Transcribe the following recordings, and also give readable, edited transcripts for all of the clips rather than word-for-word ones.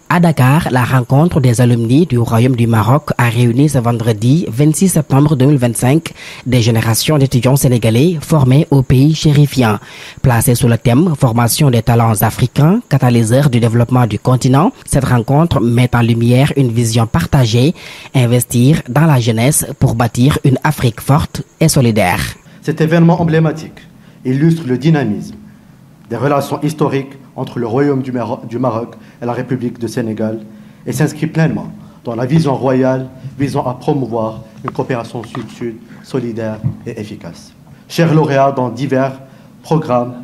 À Dakar, la rencontre des alumni du Royaume du Maroc a réuni ce vendredi 26 septembre 2025 des générations d'étudiants sénégalais formés au pays chérifien. Placée sous le thème « Formation des talents africains, catalyseur du développement du continent », cette rencontre met en lumière une vision partagée, investir dans la jeunesse pour bâtir une Afrique forte et solidaire. Cet événement emblématique illustre le dynamisme des relations historiques entre le Royaume du Maroc et la République du Sénégal et s'inscrit pleinement dans la vision royale visant à promouvoir une coopération sud-sud solidaire et efficace. Chers lauréats dans divers programmes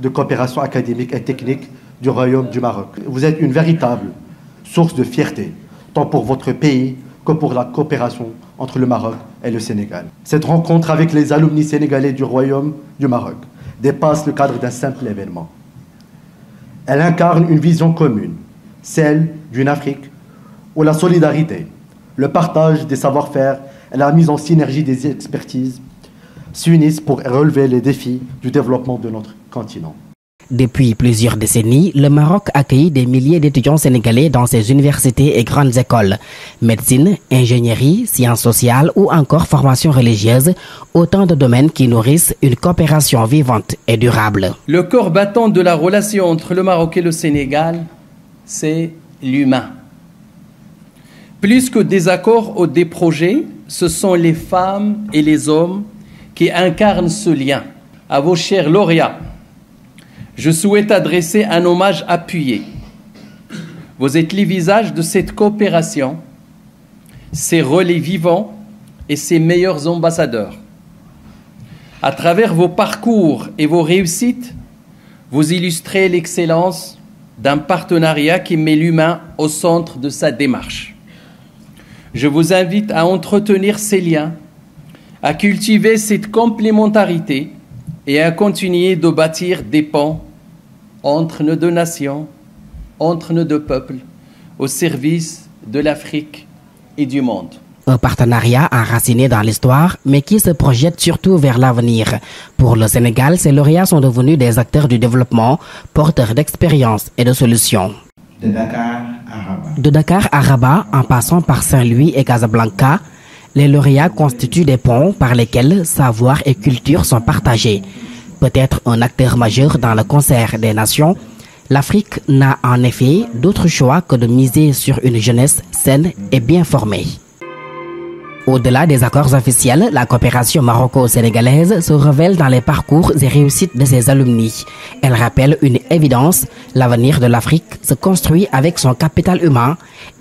de coopération académique et technique du Royaume du Maroc, vous êtes une véritable source de fierté, tant pour votre pays que pour la coopération entre le Maroc et le Sénégal. Cette rencontre avec les alumni sénégalais du Royaume du Maroc dépasse le cadre d'un simple événement. Elle incarne une vision commune, celle d'une Afrique où la solidarité, le partage des savoir-faire et la mise en synergie des expertises s'unissent pour relever les défis du développement de notre continent. Depuis plusieurs décennies, le Maroc accueille des milliers d'étudiants sénégalais dans ses universités et grandes écoles. Médecine, ingénierie, sciences sociales ou encore formation religieuse, autant de domaines qui nourrissent une coopération vivante et durable. Le corps battant de la relation entre le Maroc et le Sénégal, c'est l'humain. Plus que des accords ou des projets, ce sont les femmes et les hommes qui incarnent ce lien. À vos chers lauréats, je souhaite adresser un hommage appuyé. Vous êtes les visages de cette coopération, ses relais vivants et ses meilleurs ambassadeurs. À travers vos parcours et vos réussites, vous illustrez l'excellence d'un partenariat qui met l'humain au centre de sa démarche. Je vous invite à entretenir ces liens, à cultiver cette complémentarité et à continuer de bâtir des ponts entre nos deux nations, entre nos deux peuples, au service de l'Afrique et du monde. Un partenariat enraciné dans l'histoire, mais qui se projette surtout vers l'avenir. Pour le Sénégal, ces lauréats sont devenus des acteurs du développement, porteurs d'expériences et de solutions. De Dakar à Rabat, en passant par Saint-Louis et Casablanca, les lauréats constituent des ponts par lesquels savoir et culture sont partagés. Peut-être un acteur majeur dans le concert des nations, l'Afrique n'a en effet d'autre choix que de miser sur une jeunesse saine et bien formée. Au-delà des accords officiels, la coopération maroco-sénégalaise se révèle dans les parcours et réussites de ses alumni. Elle rappelle une évidence, l'avenir de l'Afrique se construit avec son capital humain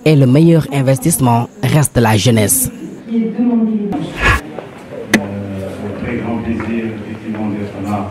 et le meilleur investissement reste la jeunesse. Un très grand plaisir, effectivement, d'être là